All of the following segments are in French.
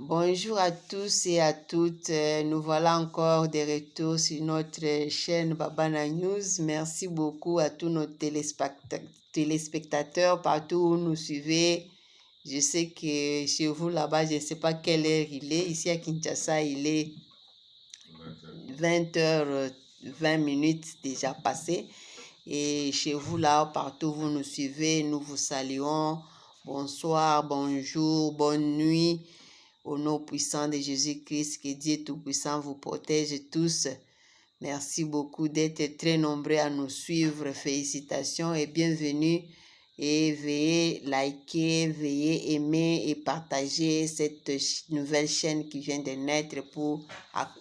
Bonjour à tous et à toutes. Nous voilà encore de retour sur notre chaîne Babana News. Merci beaucoup à tous nos téléspectateurs partout où vous nous suivez. Je sais que chez vous là-bas, je ne sais pas quelle heure il est. Ici à Kinshasa, il est 20h20 déjà passé. Et chez vous là, partout où vous nous suivez, nous vous saluons. Bonsoir, bonjour, bonne nuit. Au nom puissant de Jésus-Christ, que Dieu Tout-Puissant vous protège tous. Merci beaucoup d'être très nombreux à nous suivre. Félicitations et bienvenue. Et veuillez liker, veuillez aimer et partager cette nouvelle chaîne qui vient de naître pour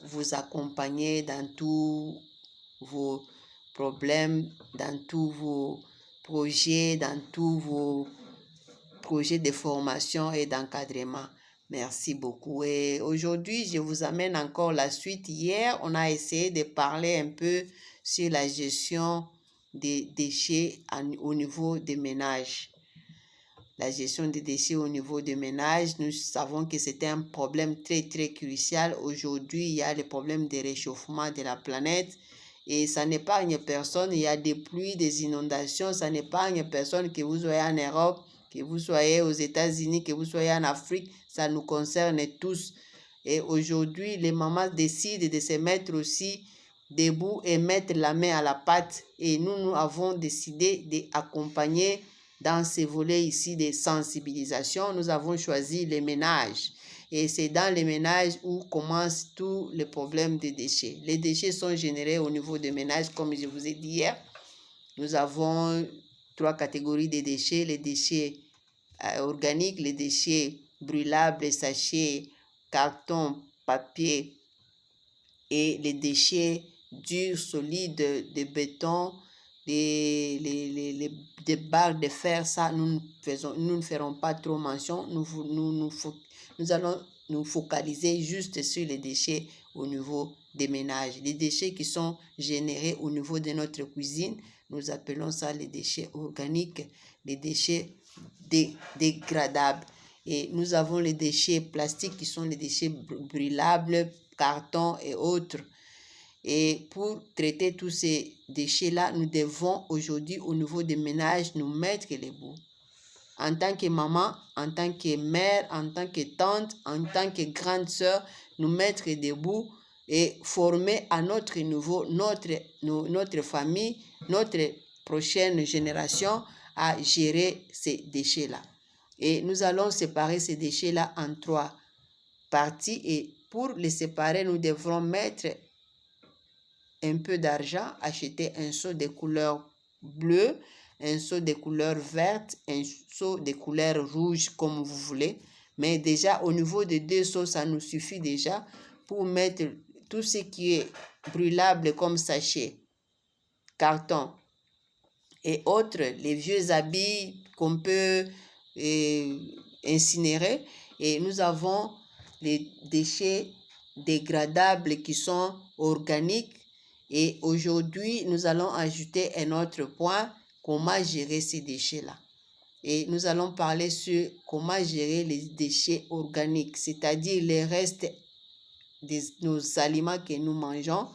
vous accompagner dans tous vos problèmes, dans tous vos projets, dans tous vos projets de formation et d'encadrement. Merci beaucoup. Et aujourd'hui, je vous amène encore la suite. Hier, on a essayé de parler un peu sur la gestion des déchets au niveau des ménages. La gestion des déchets au niveau des ménages, nous savons que c'était un problème très, très crucial. Aujourd'hui, il y a le problème de réchauffement de la planète et ça n'épargne personne. Il y a des pluies, des inondations. Ça n'épargne personne, que vous soyez en Europe, que vous soyez aux États-Unis, que vous soyez en Afrique. Ça nous concerne tous. Et aujourd'hui, les mamans décident de se mettre aussi debout et mettre la main à la pâte. Et nous avons décidé d'accompagner dans ces volets ici de sensibilisation. Nous avons choisi les ménages. Et c'est dans les ménages où commencent tous les problèmes des déchets. Les déchets sont générés au niveau des ménages, comme je vous ai dit hier. Nous avons 3 catégories de déchets. Les déchets organiques, les déchets brûlables, les sachets, carton, papier et les déchets durs, solides, de béton, des barres de fer. Ça, nous ne ferons pas trop mention. Nous allons nous focaliser juste sur les déchets au niveau des ménages. Les déchets qui sont générés au niveau de notre cuisine, nous appelons ça les déchets organiques, les déchets dégradables. Et nous avons les déchets plastiques qui sont les déchets brûlables, carton et autres. Et pour traiter tous ces déchets-là, nous devons aujourd'hui, au niveau des ménages, nous mettre les bouts. En tant que maman, en tant que mère, en tant que tante, en tant que grande sœur, nous mettre debout et former à notre niveau notre famille, notre prochaine génération à gérer ces déchets-là. Et nous allons séparer ces déchets-là en 3 parties. Et pour les séparer, nous devrons mettre un peu d'argent, acheter un seau de couleur bleue, un seau de couleur verte, un seau de couleur rouge, comme vous voulez. Mais déjà, au niveau des 2 seaux, ça nous suffit déjà pour mettre tout ce qui est brûlable comme sachet, carton et autres, les vieux habits qu'on peut incinérer. Et nous avons les déchets dégradables qui sont organiques. Et aujourd'hui, nous allons ajouter un autre point, comment gérer ces déchets-là. Et nous allons parler sur comment gérer les déchets organiques, c'est-à-dire les restes de nos aliments que nous mangeons.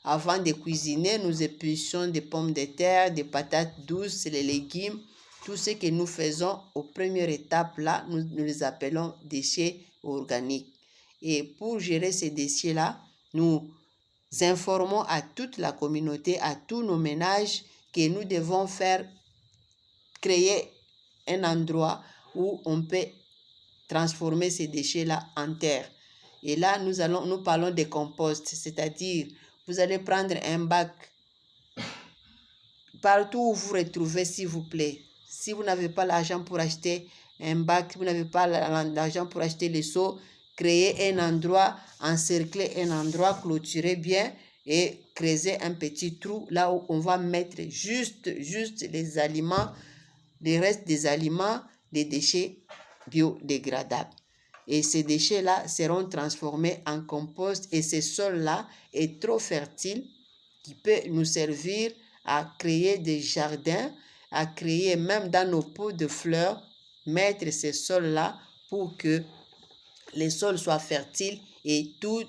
Avant de cuisiner, nous épluchons des pommes de terre, des patates douces, les légumes. Tout ce que nous faisons aux premières étapes là, nous les appelons déchets organiques. Et pour gérer ces déchets-là, nous informons à toute la communauté, à tous nos ménages, que nous devons créer un endroit où on peut transformer ces déchets-là en terre. Et là, nous parlons de compost, c'est-à-dire, vous allez prendre un bac partout où vous retrouvez, s'il vous plaît. Si vous n'avez pas l'argent pour acheter un bac, vous n'avez pas l'argent pour acheter les seaux, créez un endroit, encercler un endroit, clôturer bien et creuser un petit trou là où on va mettre juste les aliments, les restes des aliments, les déchets biodégradables. Et ces déchets-là seront transformés en compost et ce sol-là est trop fertile qui peut nous servir à créer des jardins, à créer même dans nos pots de fleurs, mettre ces sols-là pour que les sols soient fertiles et tout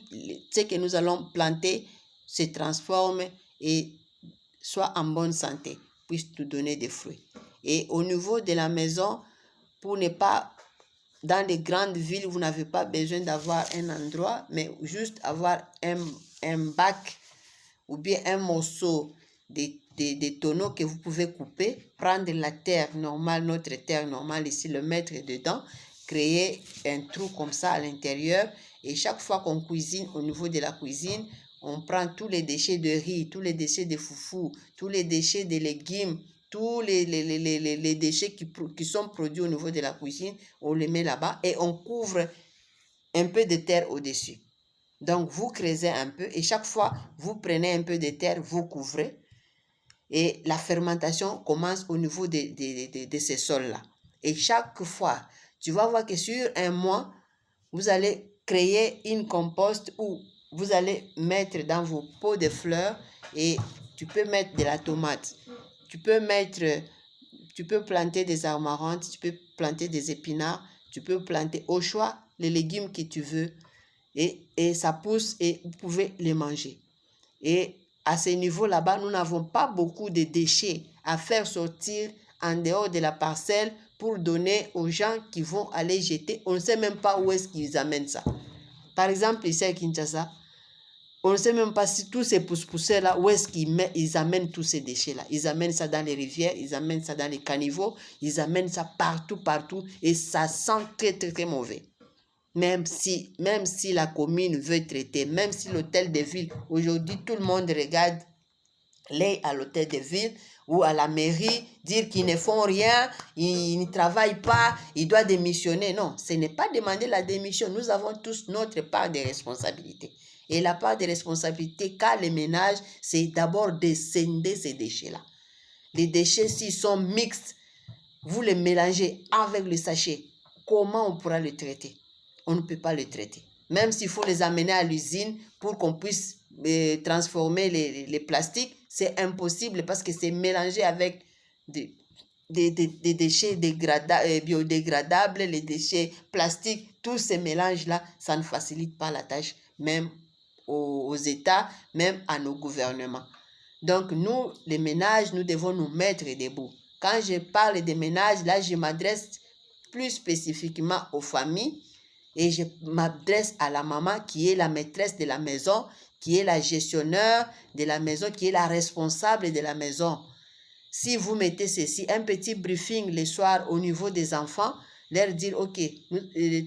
ce que nous allons planter se transforme et soit en bonne santé, puisse nous donner des fruits. Et au niveau de la maison, pour ne pas, dans les grandes villes, vous n'avez pas besoin d'avoir un endroit, mais juste avoir un bac ou bien un morceau de tonneaux que vous pouvez couper, prendre la terre normale, notre terre normale ici, le mettre dedans, créer un trou comme ça à l'intérieur et chaque fois qu'on cuisine, au niveau de la cuisine, on prend tous les déchets de riz, tous les déchets de foufou, tous les déchets de légumes, tous les déchets qui sont produits au niveau de la cuisine, on les met là-bas et on couvre un peu de terre au-dessus. Donc, vous creusez un peu et chaque fois, vous prenez un peu de terre, vous couvrez et la fermentation commence au niveau de ces sols-là. Et chaque fois, tu vas voir que sur un mois, vous allez créer une compost où vous allez mettre dans vos pots de fleurs et tu peux mettre de la tomate. Tu peux planter des amarantes, tu peux planter des épinards, tu peux planter au choix les légumes que tu veux et ça pousse et vous pouvez les manger. Et à ce niveau là-bas, nous n'avons pas beaucoup de déchets à faire sortir en dehors de la parcelle pour donner aux gens qui vont aller jeter. On ne sait même pas où est-ce qu'ils amènent ça. Par exemple, ici à Kinshasa, on ne sait même pas si tous ces pousseurs-là, où est-ce qu'ils amènent tous ces déchets-là. Ils amènent ça dans les rivières, ils amènent ça dans les caniveaux, ils amènent ça partout, et ça sent très, très, très mauvais. Même si la commune veut traiter, même si l'hôtel de ville, aujourd'hui, tout le monde regarde les à l'hôtel de ville ou à la mairie, dire qu'ils ne font rien, ils ne travaillent pas, ils doivent démissionner. Non, ce n'est pas demander la démission. Nous avons tous notre part de responsabilité. Et la part de responsabilité, qu'a les ménages, c'est d'abord de scinder ces déchets-là. Les déchets, s'ils sont mixtes, vous les mélangez avec le sachet. Comment on pourra le traiter? On ne peut pas le traiter. Même s'il faut les amener à l'usine pour qu'on puisse transformer les plastiques, c'est impossible parce que c'est mélangé avec des déchets biodégradables, les déchets plastiques. Tous ces mélanges-là, ça ne facilite pas la tâche, même aux États, même à nos gouvernements. Donc nous, les ménages, nous devons nous mettre debout. Quand je parle des ménages, là, je m'adresse plus spécifiquement aux familles et je m'adresse à la maman qui est la maîtresse de la maison, qui est la gestionnaire de la maison, qui est la responsable de la maison. Si vous mettez ceci, un petit briefing le soir au niveau des enfants, leur dire, OK,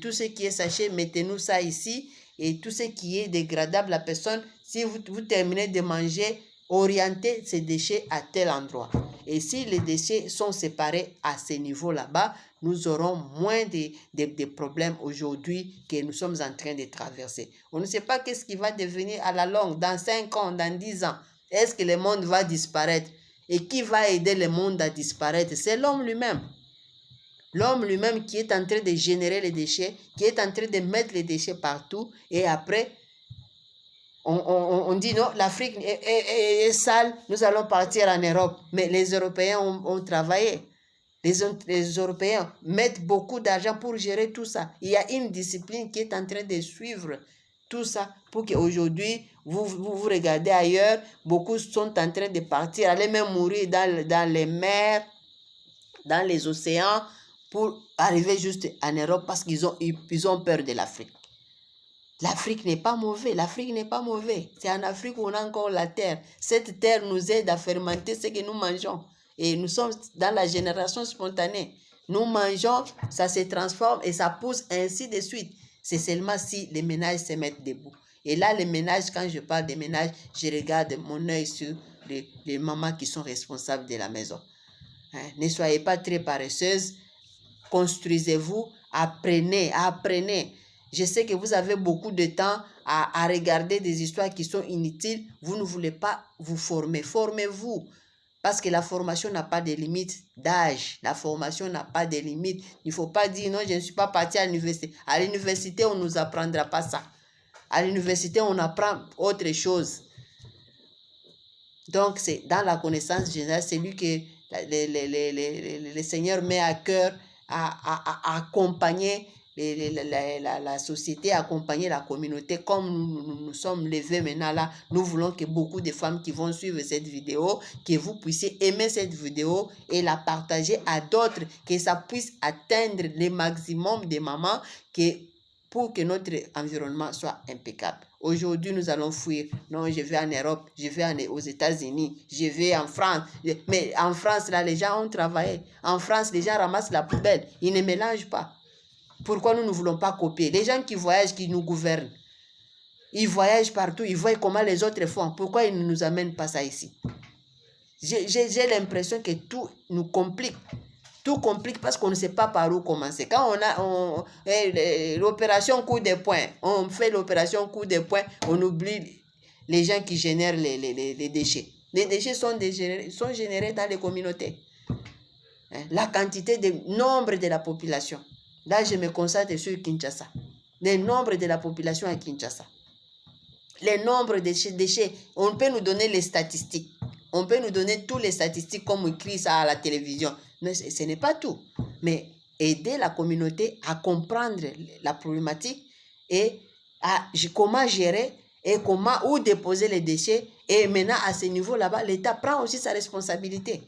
tout ce qui est sachet, mettez-nous ça ici, et tout ce qui est dégradable, la personne, si vous terminez de manger, orientez ces déchets à tel endroit. Et si les déchets sont séparés à ce niveau là-bas, nous aurons moins de problèmes aujourd'hui que nous sommes en train de traverser. On ne sait pas qu'est-ce qui va devenir à la longue, dans 5 ans, dans 10 ans. Est-ce que le monde va disparaître? Et qui va aider le monde à disparaître? C'est l'homme lui-même. L'homme lui-même qui est en train de générer les déchets, qui est en train de mettre les déchets partout. Et après, on dit non, l'Afrique est sale, nous allons partir en Europe. Mais les Européens ont travaillé. Les Européens mettent beaucoup d'argent pour gérer tout ça. Il y a une discipline qui est en train de suivre tout ça pour qu'aujourd'hui, vous regardez ailleurs, beaucoup sont en train de partir, aller même mourir dans les mers, dans les océans, pour arriver juste en Europe parce qu'ils ont peur de l'Afrique. L'Afrique n'est pas mauvais, l'Afrique n'est pas mauvais. C'est en Afrique où on a encore la terre. Cette terre nous aide à fermenter ce que nous mangeons. Et nous sommes dans la génération spontanée. Nous mangeons, ça se transforme et ça pousse ainsi de suite. C'est seulement si les ménages se mettent debout. Et là, les ménages, quand je parle des ménages, je regarde mon œil sur les mamans qui sont responsables de la maison. Ne soyez pas très paresseuses. Construisez-vous, apprenez. Je sais que vous avez beaucoup de temps à regarder des histoires qui sont inutiles. Vous ne voulez pas vous former. Formez-vous. Parce que la formation n'a pas de limite d'âge. La formation n'a pas de limite. Il ne faut pas dire non, je ne suis pas parti à l'université. À l'université, on ne nous apprendra pas ça. À l'université, on apprend autre chose. Donc, c'est dans la connaissance générale, c'est lui que le Seigneur met à cœur à accompagner la société, accompagner la communauté. Comme nous sommes levés maintenant là, nous voulons que beaucoup de femmes qui vont suivre cette vidéo, que vous puissiez aimer cette vidéo et la partager à d'autres, que ça puisse atteindre le maximum de mamans pour que notre environnement soit impeccable. Aujourd'hui, nous allons fuir. Non, je vais en Europe, je vais aux États-Unis, je vais en France. Mais en France, là, les gens ont travaillé. En France, les gens ramassent la poubelle. Ils ne mélangent pas. Pourquoi nous ne voulons pas copier? Les gens qui voyagent, qui nous gouvernent, ils voyagent partout, ils voient comment les autres font. Pourquoi ils ne nous amènent pas ça ici? J'ai l'impression que tout nous complique. Tout complique parce qu'on ne sait pas par où commencer. Quand on a l'opération coup de poing, on fait l'opération coup de poing, on oublie les gens qui génèrent les déchets. Les déchets sont générés dans les communautés. La quantité de nombre de la population. Là, je me concentre sur Kinshasa. Le nombre de la population à Kinshasa. Le nombre de déchets. On peut nous donner les statistiques. On peut nous donner toutes les statistiques comme écrit ça à la télévision. Mais ce n'est pas tout. Mais aider la communauté à comprendre la problématique et à comment gérer et où déposer les déchets. Et maintenant, à ce niveau là-bas, l'État prend aussi sa responsabilité.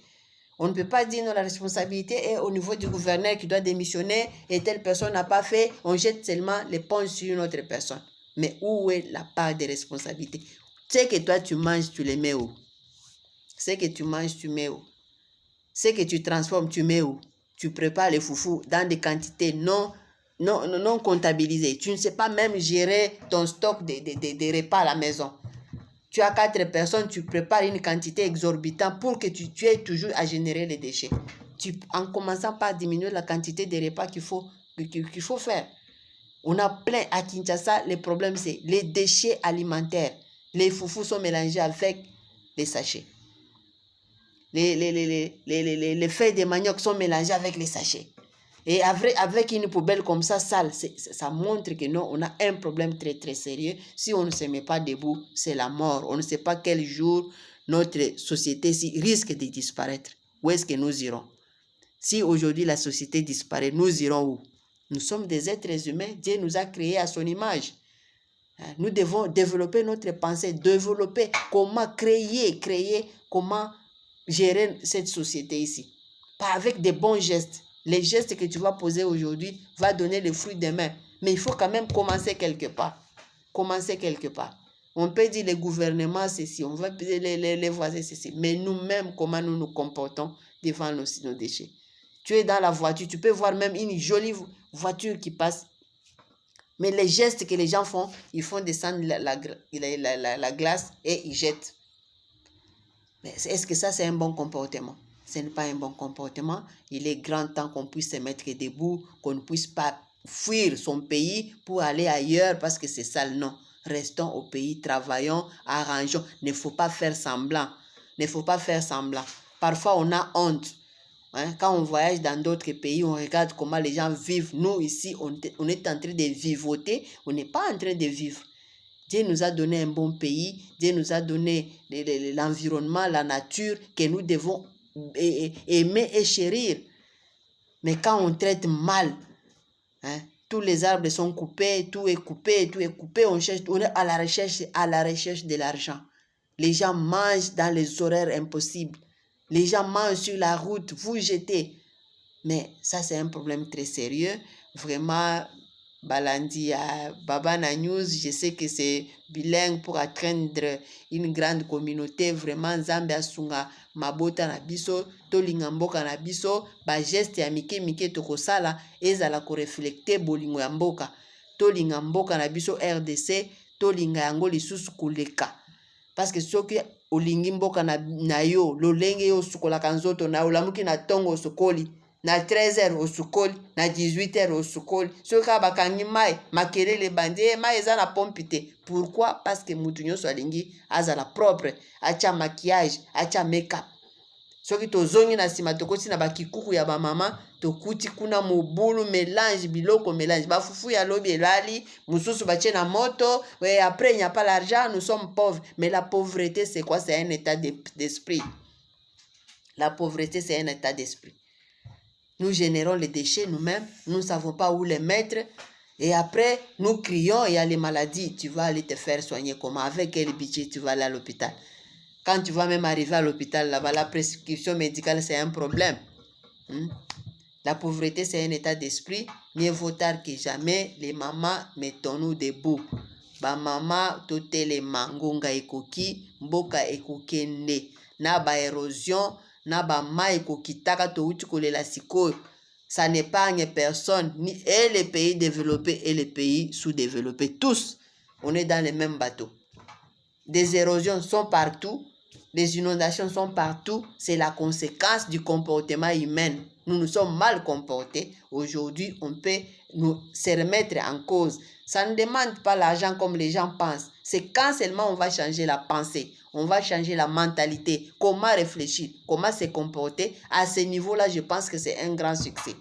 On ne peut pas dire non, la responsabilité est au niveau du gouverneur qui doit démissionner et telle personne n'a pas fait. On jette seulement l'éponge sur une autre personne. Mais où est la part de responsabilité? Ce que toi tu manges, tu les mets où? Ce que tu manges, tu mets où? Ce que tu transformes, tu mets où? Tu prépares les foufous dans des quantités non comptabilisées. Tu ne sais pas même gérer ton stock de repas à la maison. Tu as 4 personnes, tu prépares une quantité exorbitante pour que tu aies toujours à générer les déchets. En commençant par diminuer la quantité de repas qu'il faut faire. On a plein à Kinshasa, le problème c'est les déchets alimentaires. Les foufous sont mélangés avec les sachets. Les feuilles de manioc sont mélangées avec les sachets. Et avec une poubelle comme ça, sale, ça montre que non, on a un problème très très sérieux. Si on ne se met pas debout, c'est la mort. On ne sait pas quel jour notre société risque de disparaître. Où est-ce que nous irons? Si aujourd'hui la société disparaît, nous irons où? Nous sommes des êtres humains. Dieu nous a créés à son image. Nous devons développer notre pensée, développer comment créer, comment gérer cette société ici. Pas avec des bons gestes. Les gestes que tu vas poser aujourd'hui vont donner le fruit demain. Mais il faut quand même commencer quelque part. Commencer quelque part. On peut dire le gouvernement, ceci, on va dire les voisins, ceci. Mais nous-mêmes, comment nous nous comportons devant nos déchets. Tu es dans la voiture, tu peux voir même une jolie voiture qui passe. Mais les gestes que les gens font, ils font descendre la glace et ils jettent. Mais est-ce que ça, c'est un bon comportement? Ce n'est pas un bon comportement. Il est grand temps qu'on puisse se mettre debout, qu'on ne puisse pas fuir son pays pour aller ailleurs parce que c'est sale. Non. Restons au pays, travaillons, arrangeons. Il ne faut pas faire semblant. Il ne faut pas faire semblant. Parfois, on a honte. Quand on voyage dans d'autres pays, on regarde comment les gens vivent. Nous, ici, on est en train de vivoter. On n'est pas en train de vivre. Dieu nous a donné un bon pays. Dieu nous a donné l'environnement, la nature que nous devons aimer et chérir. Mais quand on traite mal, tous les arbres sont coupés, tout est coupé, on est à la recherche de l'argent. Les gens mangent dans les horaires impossibles. Les gens mangent sur la route, vous jetez. Mais ça, c'est un problème très sérieux. Vraiment, Balandi à Babana News, je sais que c'est bilingue pour atteindre une grande communauté. Vraiment, Zambia Sunga, Mabota na biso, Tolinga mboka na biso, ba geste ya mike tokosala, ezala ko reflecter bolingo ya mboka. Tolinga mboka na biso RDC, tolinga yango lisusu kuleka. Parce que soki olingi mboka na yo, lolenge yo sukolaka nzoto na olamuki na tongo osukoli. Na 13h osukoli, na 18h osukoli. Soki bakangi mai, makelele bandi, mai eza na pompite. Pourquoi? Parce que mutu nyonso alingi azala propre, acha maquillage, acha make-up. Soki tozongi na sima tokoti na bakikuku ya ba mama, tokuti kuna mobulu mélange biloko mélange. Ba fufu ya lobi elali, mususu batie na moto, et après il n'y a pas l'argent, nous sommes pauvres. Mais la pauvreté c'est quoi? C'est un état d'esprit. La pauvreté c'est un état d'esprit. Nous générons les déchets nous-mêmes, nous ne savons pas où les mettre. Et après, nous crions, il y a les maladies. Tu vas aller te faire soigner comment? Avec quel budget tu vas aller à l'hôpital? Quand tu vas même arriver à l'hôpital, là-bas, la prescription médicale, c'est un problème. La pauvreté, c'est un état d'esprit. Mieux vaut tard que jamais. Les mamans, mettons-nous debout. Ba mama totele mangonga ekoki, mboka ekokende. Na ba érosion, na ba ma ekokitaka touti kolela sikoyo. Ça n'épargne personne, et les pays développés et les pays sous-développés. Tous, on est dans les mêmes bateaux. Des érosions sont partout. Les inondations sont partout. C'est la conséquence du comportement humain. Nous nous sommes mal comportés. Aujourd'hui, on peut se remettre en cause. Ça ne demande pas l'argent comme les gens pensent. C'est quand seulement on va changer la pensée. On va changer la mentalité. Comment réfléchir, comment se comporter. À ce niveau-là, je pense que c'est un grand succès.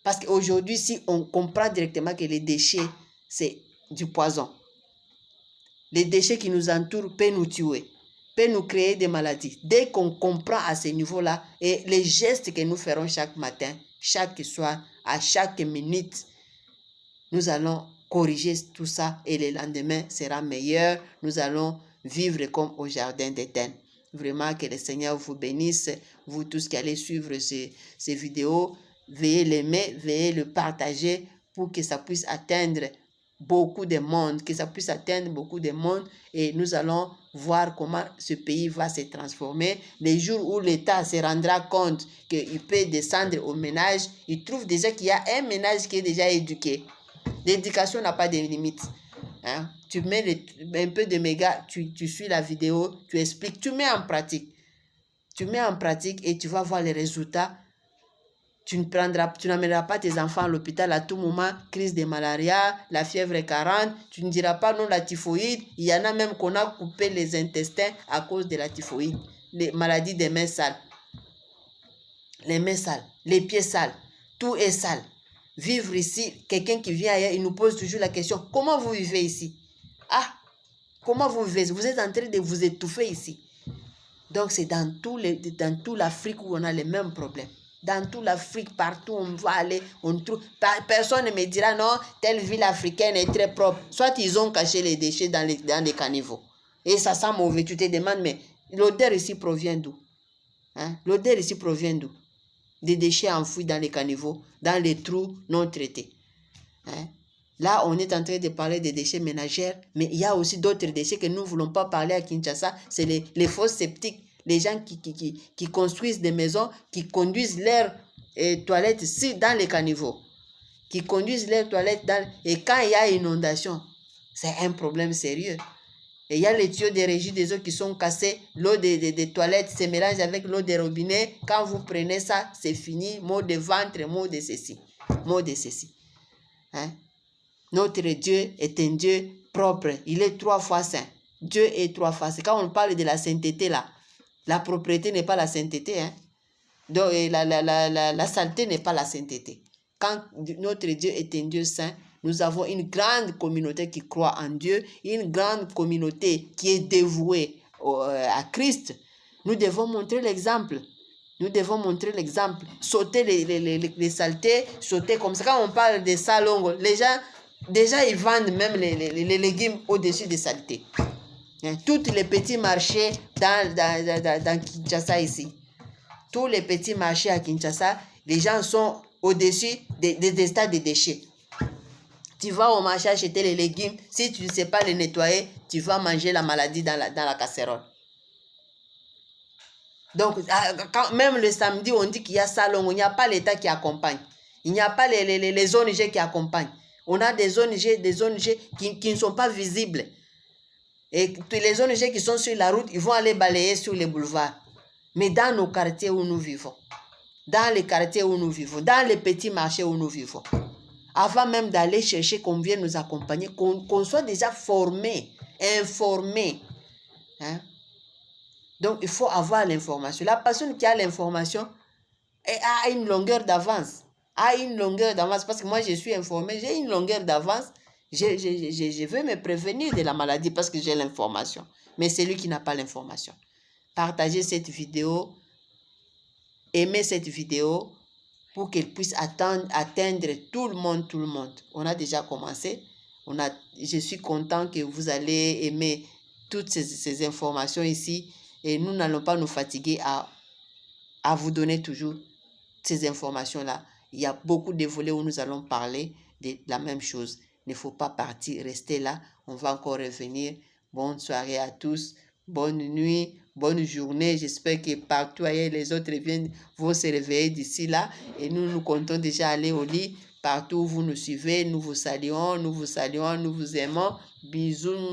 Parce qu'aujourd'hui, si on comprend directement que les déchets, c'est du poison. Les déchets qui nous entourent peuvent nous tuer, peuvent nous créer des maladies. Dès qu'on comprend à ce niveau-là, et les gestes que nous ferons chaque matin, chaque soir, à chaque minute, nous allons corriger tout ça et le lendemain sera meilleur. Nous allons vivre comme au jardin d'Éden. Vraiment que le Seigneur vous bénisse, vous tous qui allez suivre ces vidéos. Veuillez l'aimer, veuillez le partager pour que ça puisse atteindre beaucoup de monde, et nous allons voir comment ce pays va se transformer. Les jours où l'État se rendra compte qu'il peut descendre au ménage, il trouve déjà qu'il y a un ménage qui est déjà éduqué. L'éducation n'a pas de limite. Hein? Tu mets un peu de méga, tu suis la vidéo, tu expliques, tu mets en pratique. Tu mets en pratique et tu vas voir les résultats. Tu n'amèneras pas tes enfants à l'hôpital à tout moment, crise de malaria, la fièvre 40, tu ne diras pas non la typhoïde. Il y en a même qu'on a coupé les intestins à cause de la typhoïde, les maladies des mains sales. Les mains sales, les pieds sales, tout est sale. Vivre ici, quelqu'un qui vient ailleurs, il nous pose toujours la question, comment vous vivez ici? Ah, comment vous vivez? Vous êtes en train de vous étouffer ici. Donc c'est dans toute l'Afrique où on a les mêmes problèmes. Dans toute l'Afrique, partout où on va aller, on trouve. Personne ne me dira non, telle ville africaine est très propre. Soit ils ont caché les déchets dans les caniveaux. Et ça sent mauvais. Tu te demandes, mais l'odeur ici provient d'où? Hein? L'odeur ici provient d'où? Des déchets enfouis dans les caniveaux, dans les trous non traités. Hein? Là, on est en train de parler des déchets ménagères, mais il y a aussi d'autres déchets que nous ne voulons pas parler à Kinshasa. C'est les fosses septiques. Les gens qui construisent des maisons, qui conduisent leurs toilettes dans les caniveaux. Qui conduisent leurs toilettes et quand il y a inondation, c'est un problème sérieux. Et il y a les tuyaux de régie des eaux qui sont cassés. L'eau des toilettes se mélange avec l'eau des robinets. Quand vous prenez ça, c'est fini. Maux de ventre, maux de ceci. Maux de ceci. Hein? Notre Dieu est un Dieu propre. Il est 3 fois saint. Dieu est 3 fois saint. Quand on parle de la sainteté là, la propriété n'est pas la sainteté. Hein? Donc, la saleté n'est pas la sainteté. Quand notre Dieu est un Dieu saint, nous avons une grande communauté qui croit en Dieu, une grande communauté qui est dévouée à Christ. Nous devons montrer l'exemple. Nous devons montrer l'exemple. Sauter les saletés, sauter comme ça. Quand on parle de salongo, les gens, déjà, ils vendent même les légumes au-dessus des saletés. Hein? Tous les petits marchés dans Kinshasa ici. Tous les petits marchés à Kinshasa, les gens sont au-dessus des stades de déchets. Tu vas au marché acheter les légumes, si tu ne sais pas les nettoyer, tu vas manger la maladie dans la casserole. Donc, même le samedi, on dit qu'il y a salon, il n'y a pas l'État qui accompagne. Il n'y a pas les ONG qui accompagnent. On a des ONG qui ne sont pas visibles. Et les ONG qui sont sur la route, ils vont aller balayer sur les boulevards. Mais dans nos quartiers où nous vivons, dans les quartiers où nous vivons, dans les petits marchés où nous vivons, avant même d'aller chercher qu'on vienne nous accompagner, qu'on soit déjà formés, informés. Hein? Donc, il faut avoir l'information. La personne qui a l'information a une longueur d'avance. Parce que moi, je suis informé, j'ai une longueur d'avance. Je veux me prévenir de la maladie parce que j'ai l'information. Mais c'est lui qui n'a pas l'information. Partagez cette vidéo. Aimez cette vidéo. pour qu'elle puisse atteindre tout le monde. On a déjà commencé. Je suis content que vous allez aimer toutes ces informations ici et nous n'allons pas nous fatiguer à vous donner toujours ces informations-là. Il y a beaucoup de volets où nous allons parler de la même chose. Il ne faut pas partir, restez là. On va encore revenir. Bonne soirée à tous. Bonne nuit, bonne journée. J'espère que partout ailleurs, les autres vont se réveiller d'ici là. Et nous comptons déjà aller au lit. Partout où vous nous suivez, nous vous saluons, nous vous saluons, nous vous aimons. Bisous.